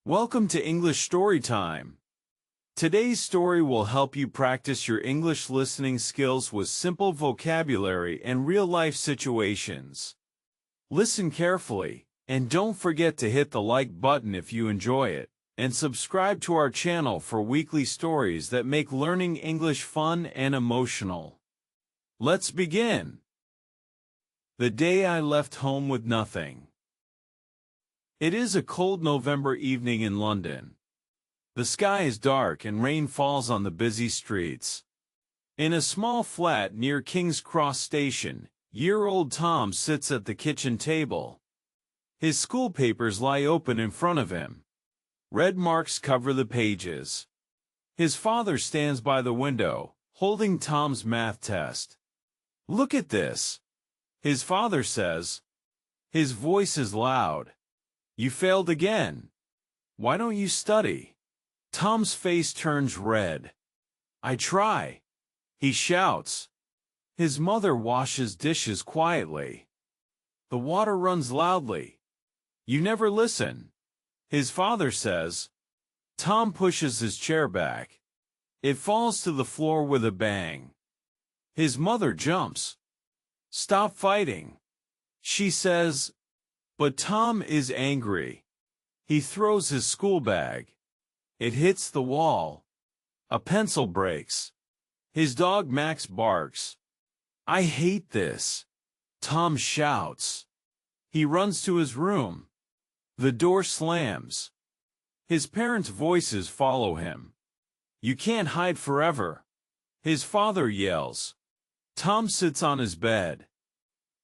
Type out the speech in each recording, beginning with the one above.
Welcome to English Story Time. Today's story will help you practice your English listening skills with simple vocabulary and real-life situations. Listen carefully, and don't forget to hit the like button if you enjoy it, and subscribe to our channel for weekly stories that make learning English fun and emotional. Let's begin. The day I left home with nothing. It is a cold November evening in London. The sky is dark and rain falls on the busy streets. In a small flat near King's Cross Station, year-old Tom sits at the kitchen table. His school papers lie open in front of him. Red marks cover the pages. His father stands by the window, holding Tom's math test. "Look at this," his father says. His voice is loud. "You failed again. Why don't you study?" Tom's face turns red. "I try," he shouts. His mother washes dishes quietly. The water runs loudly. "You never listen," his father says. Tom pushes his chair back. It falls to the floor with a bang. His mother jumps. "Stop fighting," she says. But Tom is angry. He throws his school bag. It hits the wall. A pencil breaks. His dog Max barks. "I hate this," Tom shouts. He runs to his room. The door slams. His parents' voices follow him. "You can't hide forever," his father yells. Tom sits on his bed.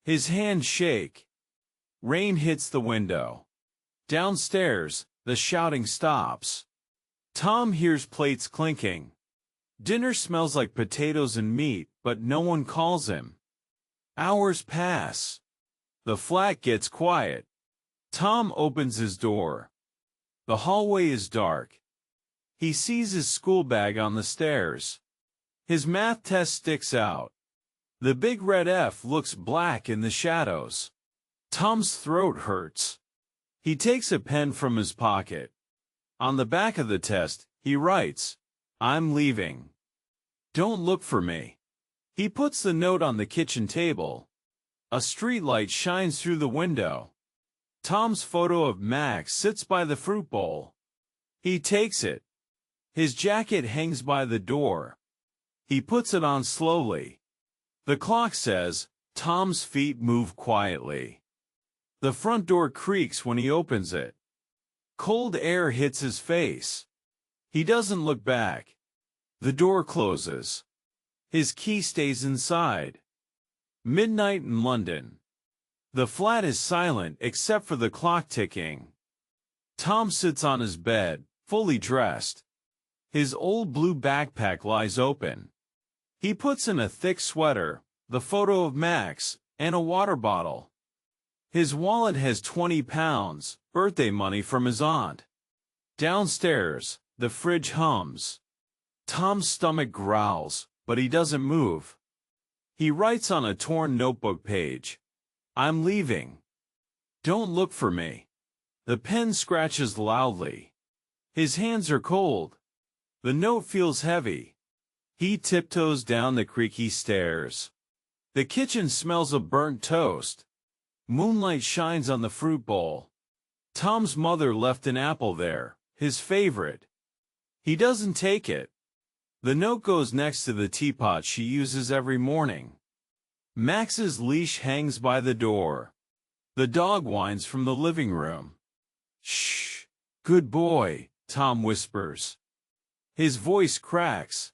His hands shake. Rain hits the window. Downstairs, the shouting stops. Tom hears plates clinking. Dinner smells like potatoes and meat, but no one calls him. Hours pass. The flat gets quiet. Tom opens his door. The hallway is dark. He sees his school bag on the stairs. His math test sticks out. The big red F looks black in the shadows. Tom's throat hurts. He takes a pen from his pocket. On the back of the test, he writes, "I'm leaving. Don't look for me." He puts the note on the kitchen table. A streetlight shines through the window. Tom's photo of Max sits by the fruit bowl. He takes it. His jacket hangs by the door. He puts it on slowly. The clock says, Tom's feet move quietly. The front door creaks when he opens it. Cold air hits his face. He doesn't look back. The door closes. His key stays inside. Midnight in London. The flat is silent except for the clock ticking. Tom sits on his bed, fully dressed. His old blue backpack lies open. He puts in a thick sweater, the photo of Max, and a water bottle. His wallet has £20, birthday money from his aunt. Downstairs, the fridge hums. Tom's stomach growls, but he doesn't move. He writes on a torn notebook page, "I'm leaving. Don't look for me." The pen scratches loudly. His hands are cold. The note feels heavy. He tiptoes down the creaky stairs. The kitchen smells of burnt toast. Moonlight shines on the fruit bowl. Tom's mother left an apple there, his favorite. He doesn't take it. The note goes next to the teapot she uses every morning. Max's leash hangs by the door. The dog whines from the living room. "Shh, good boy," Tom whispers. His voice cracks.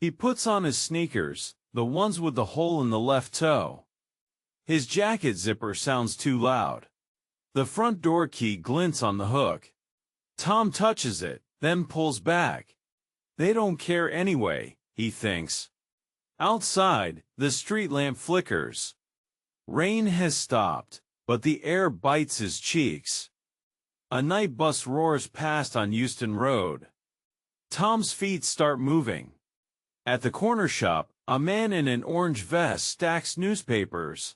He puts on his sneakers, the ones with the hole in the left toe. His jacket zipper sounds too loud. The front door key glints on the hook. Tom touches it, then pulls back. They don't care anyway, he thinks. Outside, the street lamp flickers. Rain has stopped, but the air bites his cheeks. A night bus roars past on Euston Road. Tom's feet start moving. At the corner shop, a man in an orange vest stacks newspapers.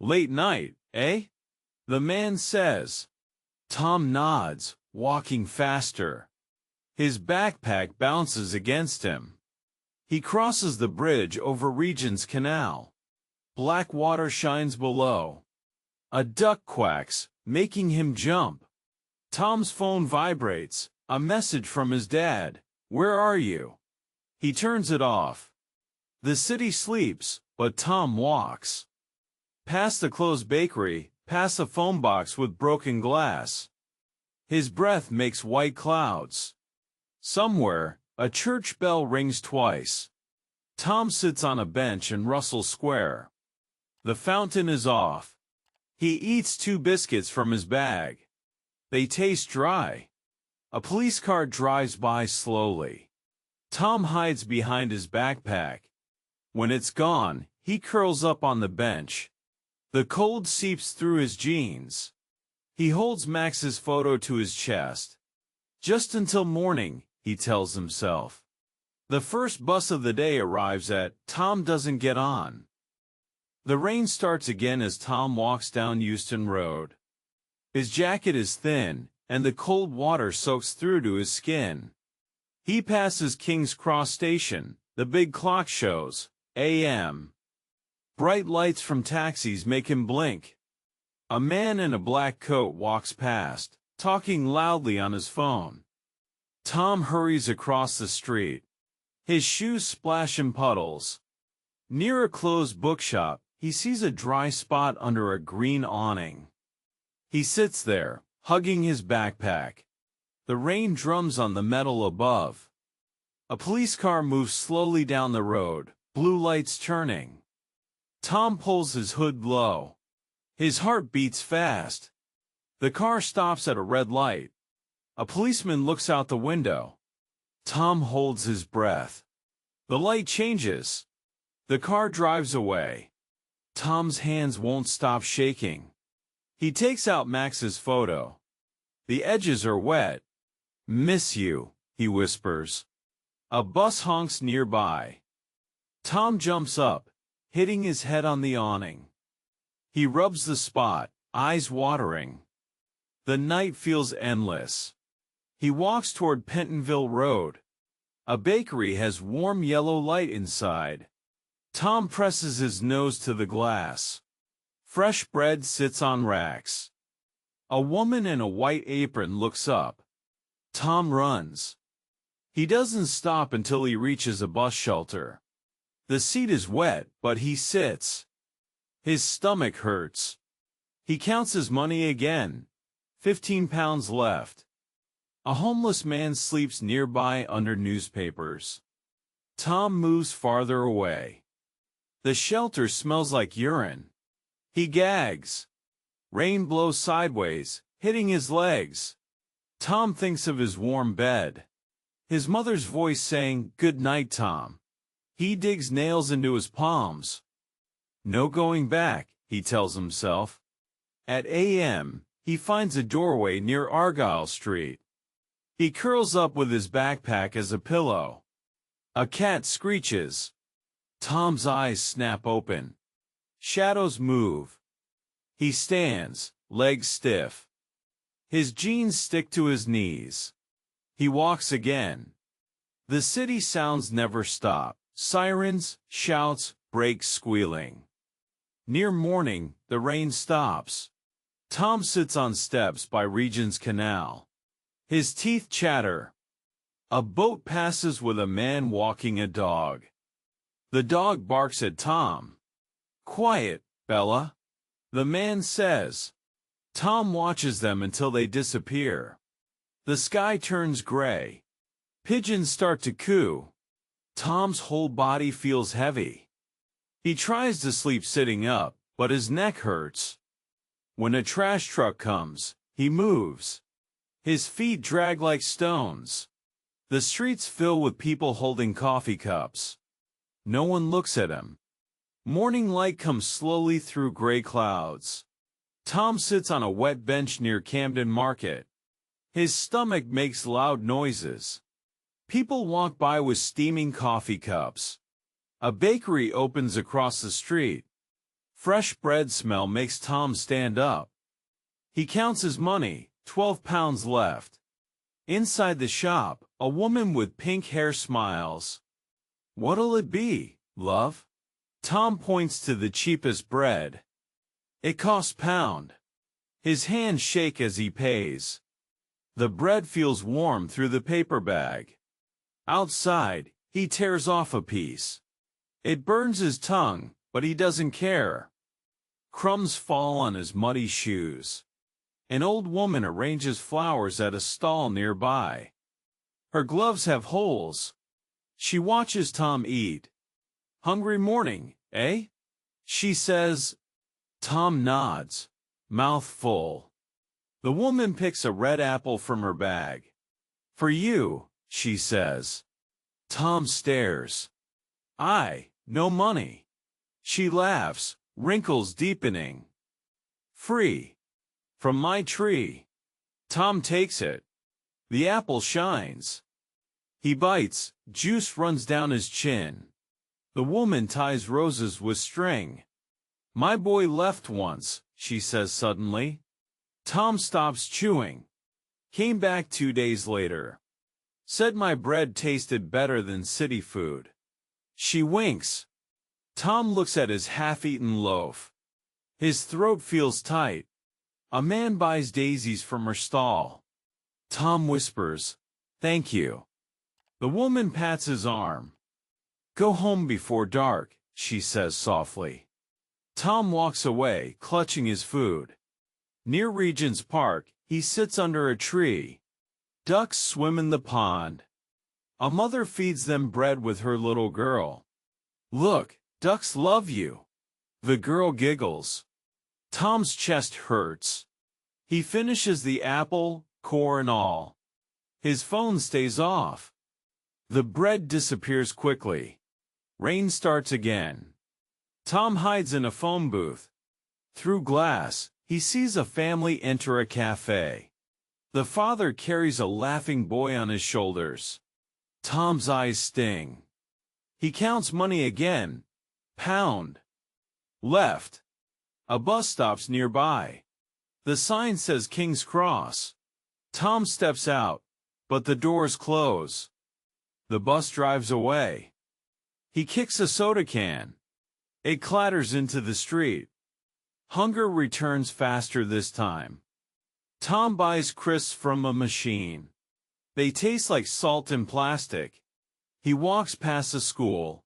"Late night, eh?" the man says. Tom nods, walking faster. His backpack bounces against him. He crosses the bridge over Regent's Canal. Black water shines below. A duck quacks, making him jump. Tom's phone vibrates, a message from his dad. "Where are you?" He turns it off. The city sleeps, but Tom walks. Past the closed bakery, past a phone box with broken glass. His breath makes white clouds. Somewhere, a church bell rings twice. Tom sits on a bench in Russell Square. The fountain is off. He eats 2 biscuits from his bag. They taste dry. A police car drives by slowly. Tom hides behind his backpack. When it's gone, he curls up on the bench. The cold seeps through his jeans. He holds Max's photo to his chest. Just until morning, he tells himself. The first bus of the day arrives Tom doesn't get on. The rain starts again as Tom walks down Euston Road. His jacket is thin, and the cold water soaks through to his skin. He passes King's Cross Station. The big clock shows AM. Bright lights from taxis make him blink. A man in a black coat walks past, talking loudly on his phone. Tom hurries across the street. His shoes splash in puddles. Near a closed bookshop, he sees a dry spot under a green awning. He sits there, hugging his backpack. The rain drums on the metal above. A police car moves slowly down the road, blue lights turning. Tom pulls his hood low. His heart beats fast. The car stops at a red light. A policeman looks out the window. Tom holds his breath. The light changes. The car drives away. Tom's hands won't stop shaking. He takes out Max's photo. The edges are wet. "Miss you," he whispers. A bus honks nearby. Tom jumps up, hitting his head on the awning. He rubs the spot, eyes watering. The night feels endless. He walks toward Pentonville Road. A bakery has warm yellow light inside. Tom presses his nose to the glass. Fresh bread sits on racks. A woman in a white apron looks up. Tom runs. He doesn't stop until he reaches a bus shelter. The seat is wet, but he sits. His stomach hurts. He counts his money again. 15 pounds left. A homeless man sleeps nearby under newspapers. Tom moves farther away. The shelter smells like urine. He gags. Rain blows sideways, hitting his legs. Tom thinks of his warm bed. His mother's voice saying, "Good night, Tom." He digs nails into his palms. No going back, he tells himself. At AM, he finds a doorway near Argyle Street. He curls up with his backpack as a pillow. A cat screeches. Tom's eyes snap open. Shadows move. He stands, legs stiff. His jeans stick to his knees. He walks again. The city sounds never stop. Sirens, shouts, brakes squealing. Near morning, the rain stops. Tom sits on steps by Regent's Canal. His teeth chatter. A boat passes with a man walking a dog. The dog barks at Tom. "Quiet, Bella," the man says. Tom watches them until they disappear. The sky turns gray. Pigeons start to coo. Tom's whole body feels heavy. He tries to sleep sitting up, but his neck hurts. When a trash truck comes, he moves. His feet drag like stones. The streets fill with people holding coffee cups. No one looks at him. Morning light comes slowly through gray clouds. Tom sits on a wet bench near Camden Market. His stomach makes loud noises. People walk by with steaming coffee cups. A bakery opens across the street. Fresh bread smell makes Tom stand up. He counts his money, 12 pounds left. Inside the shop, a woman with pink hair smiles. What'll it be, love? Tom points to the cheapest bread. It costs £1. His hands shake as he pays. The bread feels warm through the paper bag. Outside, he tears off a piece. It burns his tongue, but he doesn't care. Crumbs fall on his muddy shoes. An old woman arranges flowers at a stall nearby. Her gloves have holes. She watches Tom eat. Hungry morning, eh? She says. Tom nods, mouth full. The woman picks a red apple from her bag. For you, she says. Tom stares. No money. She laughs, wrinkles deepening. Free. From my tree. Tom takes it. The apple shines. He bites, juice runs down his chin. The woman ties roses with string. My boy left once, she says suddenly. Tom stops chewing. Came back 2 days later. Said my bread tasted better than city food. She winks. Tom looks at his half-eaten loaf. His throat feels tight. A man buys daisies from her stall. Tom whispers, "Thank you." The woman pats his arm. Go home before dark, she says softly. Tom walks away, clutching his food. Near Regent's Park, he sits under a tree. Ducks swim in the pond. A mother feeds them bread with her little girl. Look, ducks love you. The girl giggles. Tom's chest hurts. He finishes the apple, core and all. His phone stays off. The bread disappears quickly. Rain starts again. Tom hides in a phone booth. Through glass, he sees a family enter a cafe. The father carries a laughing boy on his shoulders. Tom's eyes sting. He counts money again. Pound. Left. A bus stops nearby. The sign says King's Cross. Tom steps out, but the doors close. The bus drives away. He kicks a soda can. It clatters into the street. Hunger returns faster this time. Tom buys crisps from a machine. They taste like salt and plastic. He walks past a school.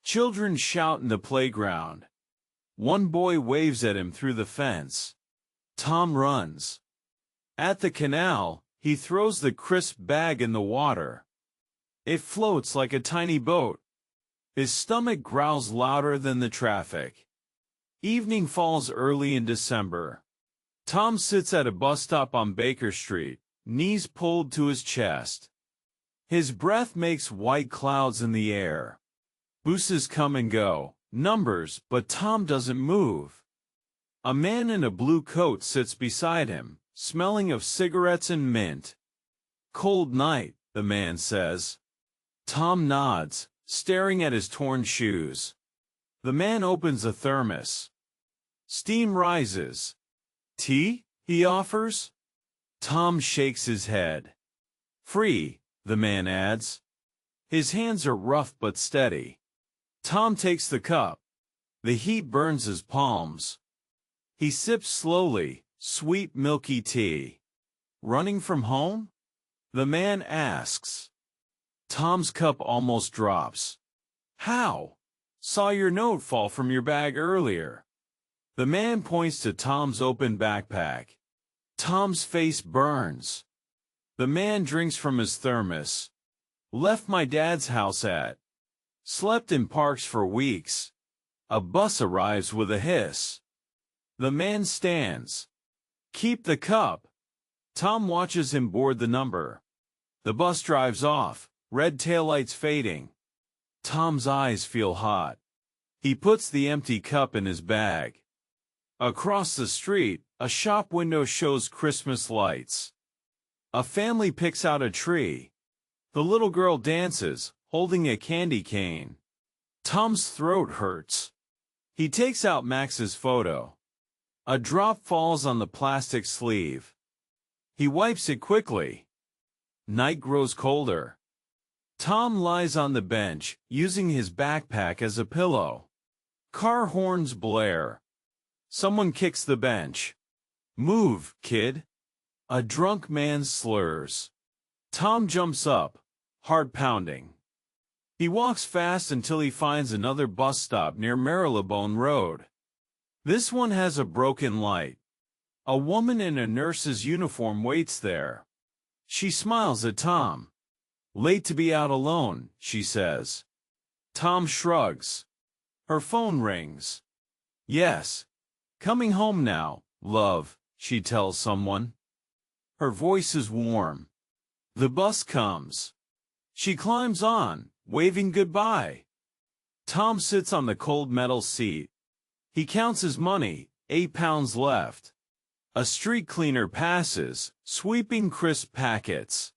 Children shout in the playground. One boy waves at him through the fence. Tom runs. At the canal, he throws the crisp bag in the water. It floats like a tiny boat. His stomach growls louder than the traffic. Evening falls early in December. Tom sits at a bus stop on Baker Street, knees pulled to his chest. His breath makes white clouds in the air. Buses come and go, numbers, but Tom doesn't move. A man in a blue coat sits beside him, smelling of cigarettes and mint. Cold night, the man says. Tom nods, staring at his torn shoes. The man opens a thermos. Steam rises. Tea? He offers. Tom shakes his head. Free, the man adds. His hands are rough but steady. Tom takes the cup. The heat burns his palms. He sips slowly, sweet milky tea. Running from home? The man asks. Tom's cup almost drops. How? Saw your note fall from your bag earlier. The man points to Tom's open backpack. Tom's face burns. The man drinks from his thermos. Left my dad's house at. Slept in parks for weeks. A bus arrives with a hiss. The man stands. Keep the cup. Tom watches him board the number. The bus drives off, red taillights fading. Tom's eyes feel hot. He puts the empty cup in his bag. Across the street, a shop window shows Christmas lights. A family picks out a tree. The little girl dances, holding a candy cane. Tom's throat hurts. He takes out Max's photo. A drop falls on the plastic sleeve. He wipes it quickly. Night grows colder. Tom lies on the bench, using his backpack as a pillow. Car horns blare. Someone kicks the bench. "Move, kid." A drunk man slurs. Tom jumps up, heart pounding. He walks fast until he finds another bus stop near Marylebone Road. This one has a broken light. A woman in a nurse's uniform waits there. She smiles at Tom. "Late to be out alone," she says. Tom shrugs. Her phone rings. "Yes. Coming home now, love," she tells someone. Her voice is warm. The bus comes. She climbs on, waving goodbye. Tom sits on the cold metal seat. He counts his money, £8 left. A street cleaner passes, sweeping crisp packets.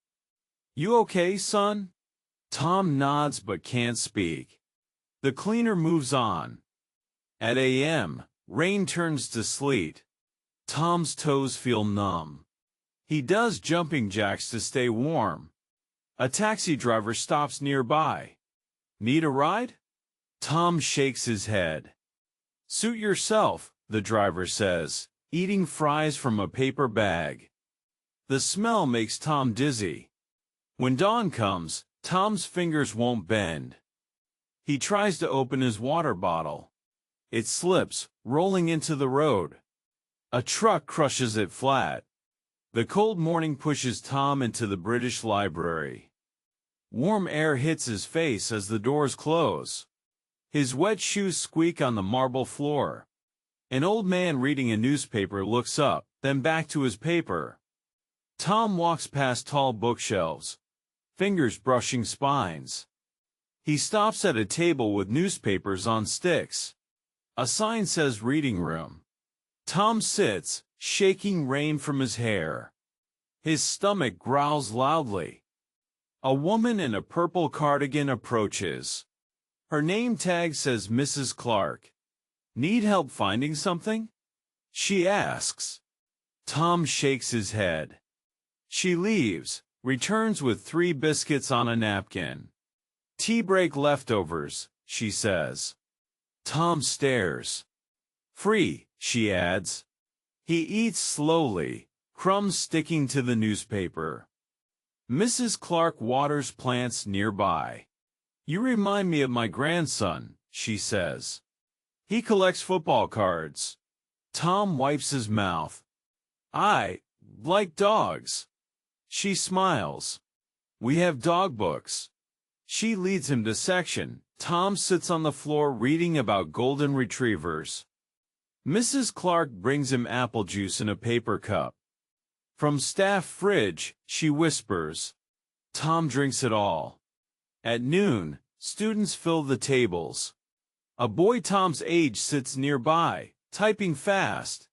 "You okay, son?" Tom nods but can't speak. The cleaner moves on. At a.m., rain turns to sleet. Tom's toes feel numb. He does jumping jacks to stay warm. A taxi driver stops nearby. "Need a ride?" Tom shakes his head. "Suit yourself," the driver says, eating fries from a paper bag. The smell makes Tom dizzy. When dawn comes, Tom's fingers won't bend. He tries to open his water bottle. It slips, rolling into the road. A truck crushes it flat. The cold morning pushes Tom into the British Library. Warm air hits his face as the doors close. His wet shoes squeak on the marble floor. An old man reading a newspaper looks up, then back to his paper. Tom walks past tall bookshelves, fingers brushing spines. He stops at a table with newspapers on sticks. A sign says reading room. Tom sits, shaking rain from his hair. His stomach growls loudly. A woman in a purple cardigan approaches. Her name tag says Mrs. Clark. "Need help finding something?" she asks. Tom shakes his head. She leaves, returns with 3 biscuits on a napkin. "Tea break leftovers," she says. Tom stares. "Free," she adds. He eats slowly, crumbs sticking to the newspaper. Mrs. Clark waters plants nearby. "You remind me of my grandson," she says. "He collects football cards." Tom wipes his mouth. "I like dogs." She smiles. "We have dog books." She leads him to section. Tom sits on the floor reading about golden retrievers. Mrs. Clark brings him apple juice in a paper cup. From staff fridge, she whispers. Tom drinks it all. At noon, students fill the tables. A boy Tom's age sits nearby, typing fast.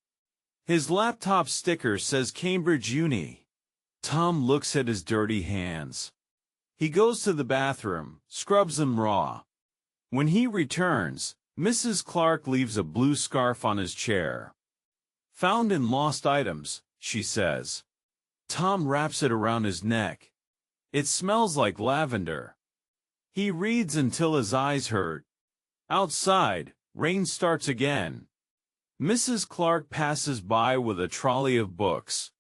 His laptop sticker says Cambridge Uni. Tom looks at his dirty hands. He goes to the bathroom, scrubs them raw. When he returns, Mrs. Clark leaves a blue scarf on his chair. "Found in lost items," she says. Tom wraps it around his neck. It smells like lavender. He reads until his eyes hurt. Outside, rain starts again. Mrs. Clark passes by with a trolley of books.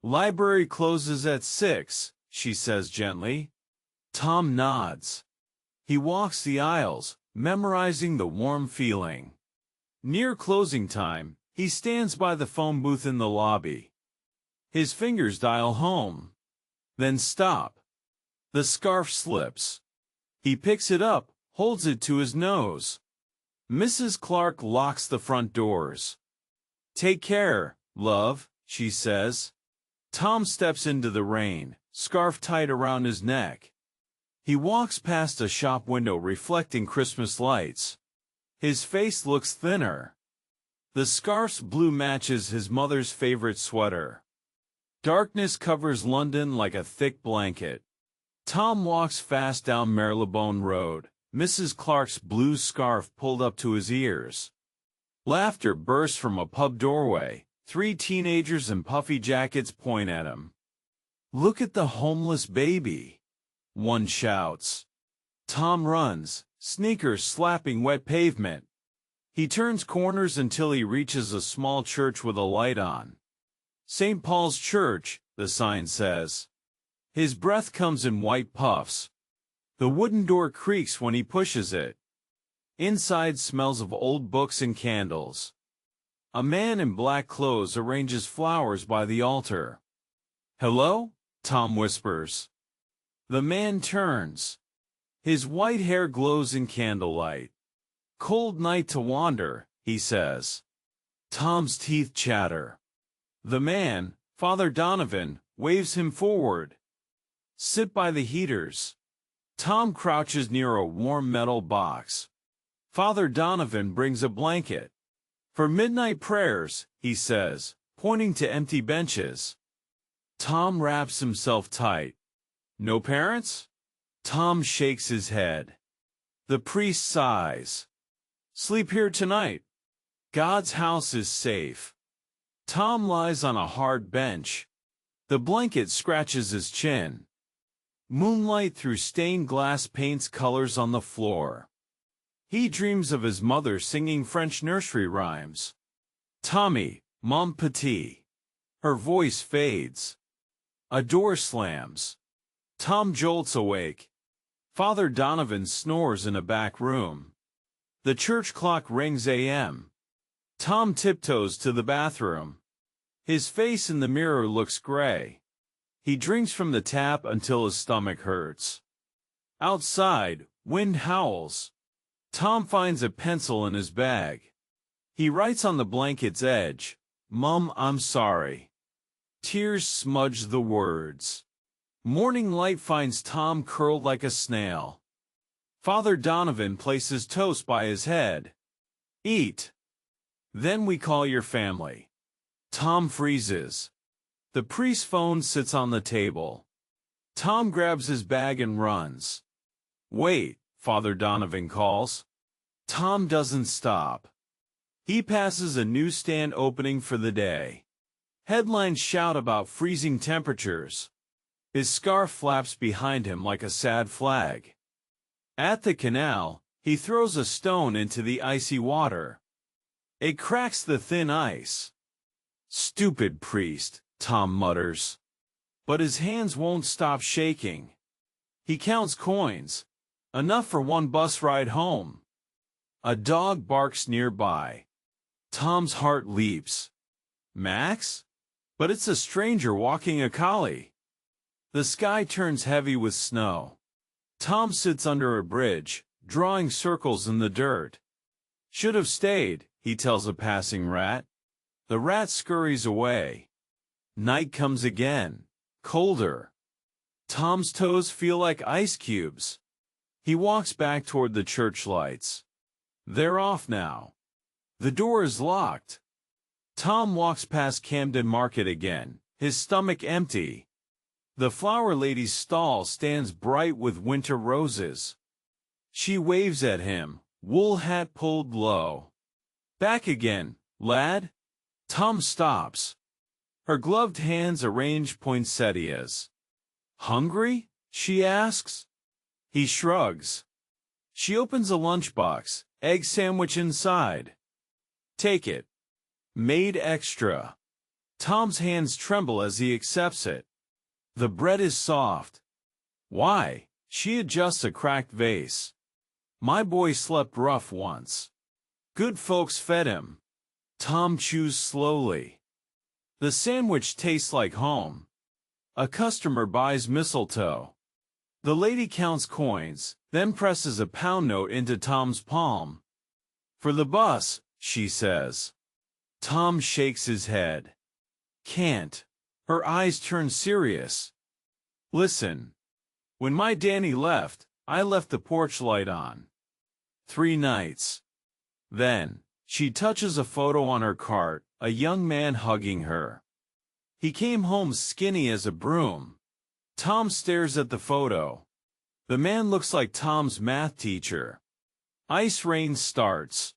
"Library closes at 6, she says gently. Tom nods. He walks the aisles, memorizing the warm feeling. Near closing time, he stands by the phone booth in the lobby. His fingers dial home. Then stop. The scarf slips. He picks it up, holds it to his nose. Mrs. Clark locks the front doors. "Take care, love," she says. Tom steps into the rain, scarf tied around his neck. He walks past a shop window reflecting Christmas lights. His face looks thinner. The scarf's blue matches his mother's favorite sweater. Darkness covers London like a thick blanket. Tom walks fast down Marylebone Road, Mrs. Clark's blue scarf pulled up to his ears. Laughter bursts from a pub doorway. 3 teenagers in puffy jackets point at him. "Look at the homeless baby," one shouts. Tom runs, sneakers slapping wet pavement. He turns corners until he reaches a small church with a light on. "St. Paul's Church," the sign says. His breath comes in white puffs. The wooden door creaks when he pushes it. Inside smells of old books and candles. A man in black clothes arranges flowers by the altar. "Hello?" Tom whispers. The man turns. His white hair glows in candlelight. "Cold night to wander," he says. Tom's teeth chatter. The man, Father Donovan, waves him forward. "Sit by the heaters." Tom crouches near a warm metal box. Father Donovan brings a blanket. "For midnight prayers," he says, pointing to empty benches. Tom wraps himself tight. "No parents?" Tom shakes his head. The priest sighs. "Sleep here tonight. God's house is safe." Tom lies on a hard bench. The blanket scratches his chin. Moonlight through stained glass paints colors on the floor. He dreams of his mother singing French nursery rhymes. "Tommy, mon petit." Her voice fades. A door slams. Tom jolts awake. Father Donovan snores in a back room. The church clock rings a.m. Tom tiptoes to the bathroom. His face in the mirror looks gray. He drinks from the tap until his stomach hurts. Outside, wind howls. Tom finds a pencil in his bag. He writes on the blanket's edge, "Mom, I'm sorry." Tears smudge the words. Morning light finds Tom curled like a snail. Father Donovan places toast by his head. "Eat. Then we call your family." Tom freezes. The priest's phone sits on the table. Tom grabs his bag and runs. "Wait," Father Donovan calls. Tom doesn't stop. He passes a newsstand opening for the day. Headlines shout about freezing temperatures. His scarf flaps behind him like a sad flag. At the canal, he throws a stone into the icy water. It cracks the thin ice. "Stupid priest," Tom mutters. But his hands won't stop shaking. He counts coins. Enough for one bus ride home. A dog barks nearby. Tom's heart leaps. Max? But it's a stranger walking a collie. The sky turns heavy with snow. Tom sits under a bridge, drawing circles in the dirt. "Should have stayed," he tells a passing rat. The rat scurries away. Night comes again, colder. Tom's toes feel like ice cubes. He walks back toward the church lights. They're off now. The door is locked. Tom walks past Camden Market again, his stomach empty. The flower lady's stall stands bright with winter roses. She waves at him, wool hat pulled low. "Back again, lad?" Tom stops. Her gloved hands arrange poinsettias. "Hungry?" she asks. He shrugs. She opens a lunchbox, egg sandwich inside. "Take it. Made extra." Tom's hands tremble as he accepts it. The bread is soft. "Why?" She adjusts a cracked vase. "My boy slept rough once. Good folks fed him." Tom chews slowly. The sandwich tastes like home. A customer buys mistletoe. The lady counts coins, then presses a pound note into Tom's palm. "For the bus," she says. Tom shakes his head. "Can't." Her eyes turn serious. "Listen. When my Danny left, I left the porch light on. 3 nights. Then," she touches a photo on her cart, a young man hugging her. "He came home skinny as a broom." Tom stares at the photo. The man looks like Tom's math teacher. Ice rain starts.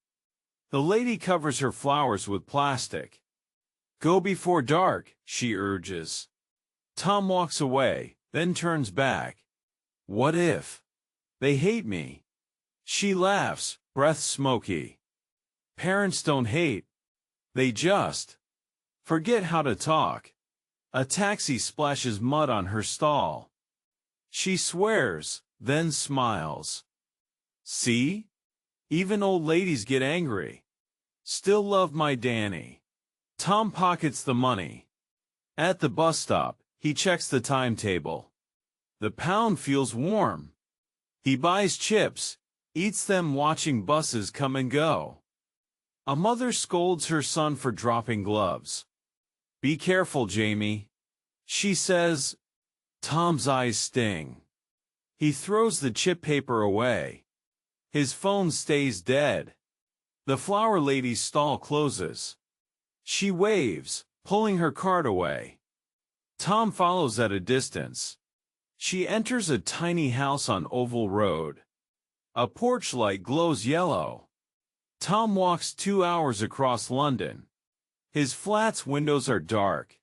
The lady covers her flowers with plastic. "Go before dark," she urges. Tom walks away, then turns back. What if they hate me? She laughs, breath smoky. Parents don't hate. They just forget how to talk. A taxi splashes mud on her stall. She swears, then smiles. See? Even old ladies get angry. Still love my Danny. Tom pockets the money. At the bus stop, he checks the timetable. The pound feels warm. He buys chips, eats them watching buses come and go. A mother scolds her son for dropping gloves. Be careful, Jamie, she says. Tom's eyes sting. He throws the chip paper away. His phone stays dead. The flower lady's stall closes. She waves, pulling her cart away. Tom follows at a distance. She enters a tiny house on Oval Road. A porch light glows yellow. Tom walks 2 hours across London. His flat's windows are dark.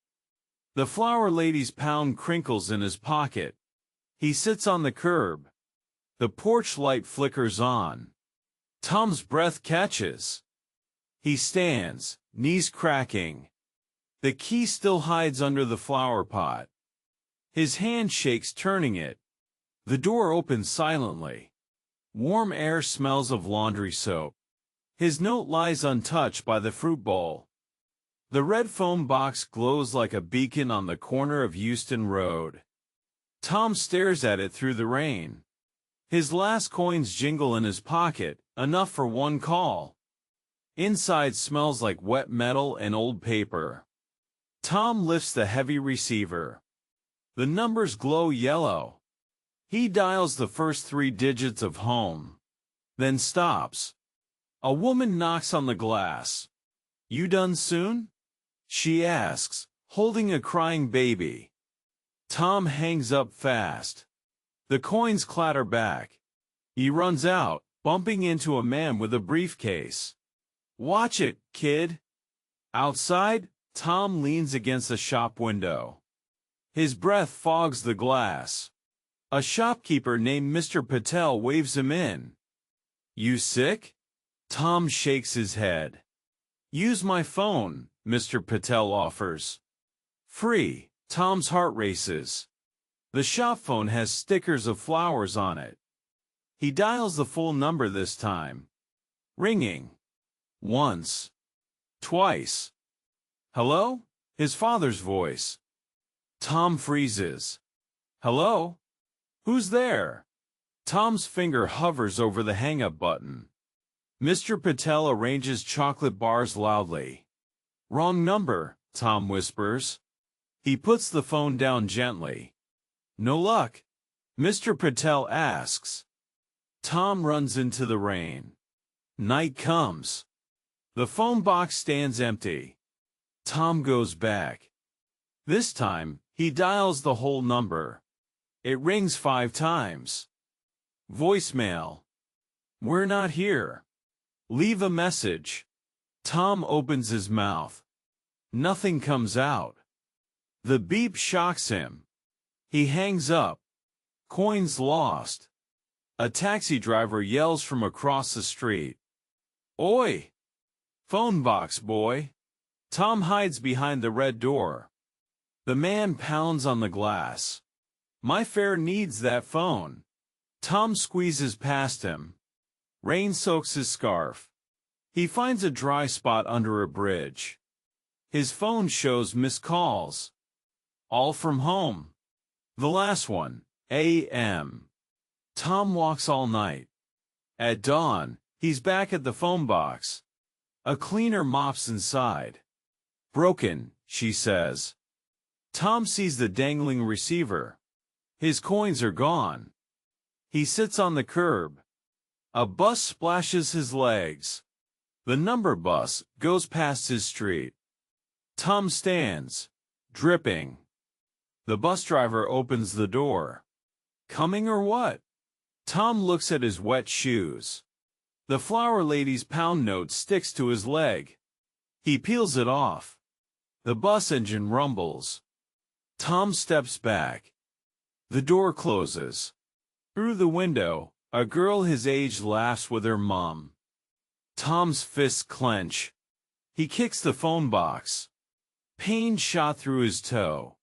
The flower lady's pound crinkles in his pocket. He sits on the curb. The porch light flickers on. Tom's breath catches. He stands, knees cracking. The key still hides under the flower pot. His hand shakes turning it. The door opens silently. Warm air smells of laundry soap. His note lies untouched by the fruit bowl. The red phone box glows like a beacon on the corner of Euston Road. Tom stares at it through the rain. His last coins jingle in his pocket, enough for one call. Inside smells like wet metal and old paper. Tom lifts the heavy receiver. The numbers glow yellow. He dials the first 3 digits of home. Then stops. A woman knocks on the glass. You done soon? She asks, holding a crying baby. Tom hangs up fast. The coins clatter back. He runs out, bumping into a man with a briefcase. Watch it, kid. Outside, Tom leans against a shop window. His breath fogs the glass. A shopkeeper named Mr. Patel waves him in. You sick? Tom shakes his head. Use my phone, Mr. Patel offers. Free. Tom's heart races. The shop phone has stickers of flowers on it. He dials the full number this time. Ringing. Once. Twice. Hello? His father's voice. Tom freezes. Hello? Who's there? Tom's finger hovers over the hang-up button. Mr. Patel arranges chocolate bars loudly. Wrong number, Tom whispers. He puts the phone down gently. No luck? Mr. Patel asks. Tom runs into the rain. Night comes. The phone box stands empty. Tom goes back. This time, he dials the whole number. It rings 5 times. Voicemail. We're not here. Leave a message. Tom opens his mouth. Nothing comes out. The beep shocks him. He hangs up. Coins lost. A taxi driver yells from across the street. Oi! Phone box boy. Tom hides behind the red door. The man pounds on the glass. My fare needs that phone. Tom squeezes past him. Rain soaks his scarf. He finds a dry spot under a bridge. His phone shows missed calls. All from home. The last one, a.m. Tom walks all night. At dawn, he's back at the phone box. A cleaner mops inside. Broken, she says. Tom sees the dangling receiver. His coins are gone. He sits on the curb. A bus splashes his legs. The number bus goes past his street. Tom stands, dripping. The bus driver opens the door. Coming or what? Tom looks at his wet shoes. The flower lady's pound note sticks to his leg. He peels it off. The bus engine rumbles. Tom steps back. The door closes. Through the window, a girl his age laughs with her mom. Tom's fists clench. He kicks the phone box. Pain shot through his toe.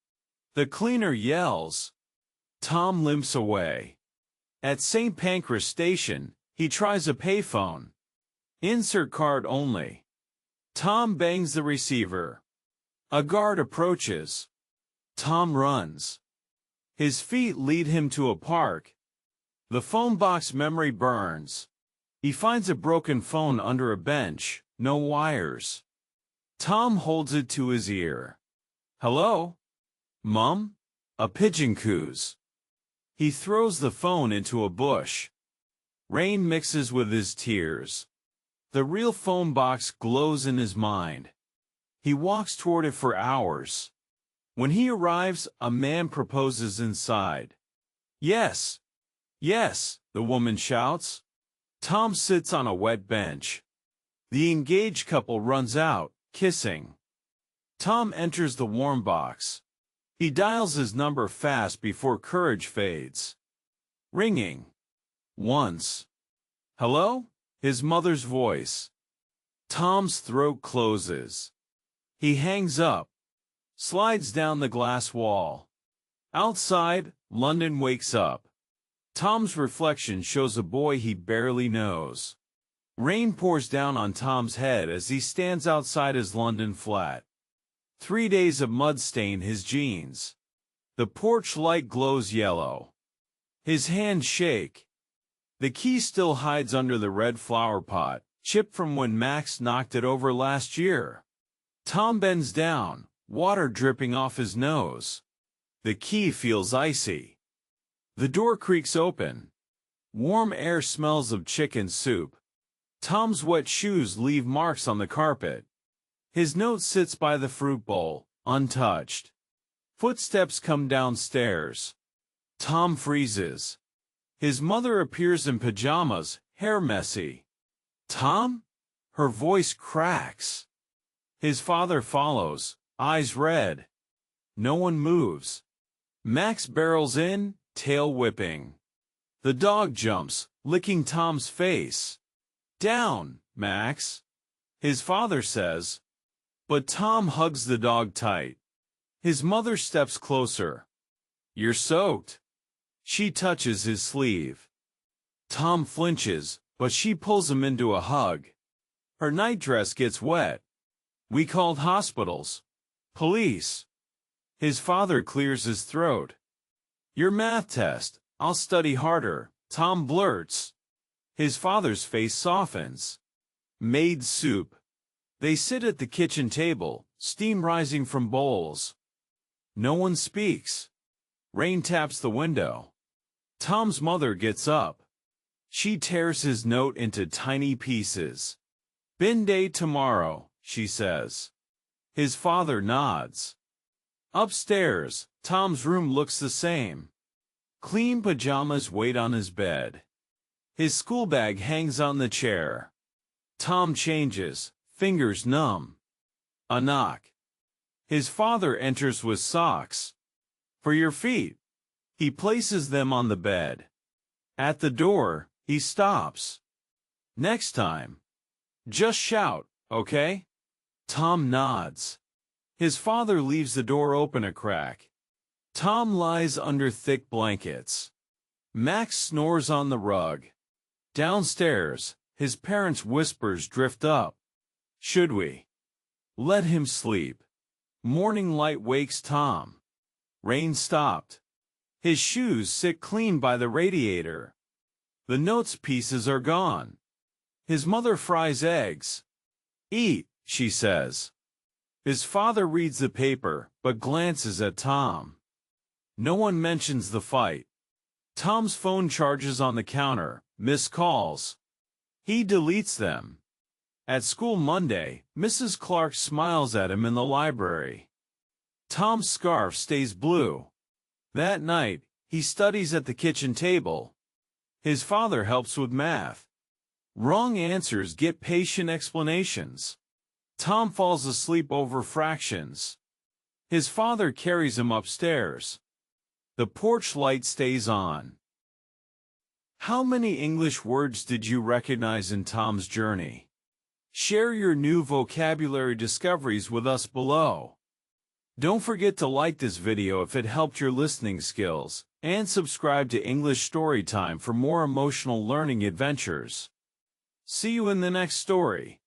The cleaner yells. Tom limps away. At St. Pancras Station, he tries a payphone. Insert card only. Tom bangs the receiver. A guard approaches. Tom runs. His feet lead him to a park. The phone box memory burns. He finds a broken phone under a bench, no wires. Tom holds it to his ear. Hello? Mum? A pigeon coos. He throws the phone into a bush. Rain mixes with his tears. The real phone box glows in his mind. He walks toward it for hours. When he arrives, a man proposes inside. Yes, yes, the woman shouts. Tom sits on a wet bench. The engaged couple runs out, kissing. Tom enters the warm box. He dials his number fast before courage fades. Ringing. Once. Hello? His mother's voice. Tom's throat closes. He hangs up. Slides down the glass wall. Outside, London wakes up. Tom's reflection shows a boy he barely knows. Rain pours down on Tom's head as he stands outside his London flat. 3 days of mud stain his jeans. The porch light glows yellow. His hands shake. The key still hides under the red flower pot, chipped from when Max knocked it over last year. Tom bends down, water dripping off his nose. The key feels icy. The door creaks open. Warm air smells of chicken soup. Tom's wet shoes leave marks on the carpet. His note sits by the fruit bowl, untouched. Footsteps come downstairs. Tom freezes. His mother appears in pajamas, hair messy. Tom? Her voice cracks. His father follows, eyes red. No one moves. Max barrels in, tail whipping. The dog jumps, licking Tom's face. Down, Max, his father says. But Tom hugs the dog tight. His mother steps closer. You're soaked. She touches his sleeve. Tom flinches, but she pulls him into a hug. Her nightdress gets wet. We called hospitals. Police. His father clears his throat. Your math test. I'll study harder, Tom blurts. His father's face softens. Made soup. They sit at the kitchen table, steam rising from bowls. No one speaks. Rain taps the window. Tom's mother gets up. She tears his note into tiny pieces. Bin day tomorrow, she says. His father nods. Upstairs, Tom's room looks the same. Clean pajamas wait on his bed. His school bag hangs on the chair. Tom changes, fingers numb. A knock. His father enters with socks. For your feet. He places them on the bed. At the door, he stops. Next time. Just shout, okay? Tom nods. His father leaves the door open a crack. Tom lies under thick blankets. Max snores on the rug. Downstairs, his parents' whispers drift up. Should we let him sleep? Morning light wakes Tom. Rain stopped. His shoes sit clean by the radiator. The notes pieces are gone. His mother fries eggs. Eat, she says. His father reads the paper, but glances at Tom. No one mentions the fight. Tom's phone charges on the counter, missed calls. He deletes them. At school Monday, Mrs. Clark smiles at him in the library. Tom's scarf stays blue. That night, he studies at the kitchen table. His father helps with math. Wrong answers get patient explanations. Tom falls asleep over fractions. His father carries him upstairs. The porch light stays on. How many English words did you recognize in Tom's journey? Share your new vocabulary discoveries with us below. Don't forget to like this video if it helped your listening skills, and subscribe to English Storytime for more emotional learning adventures. See you in the next story.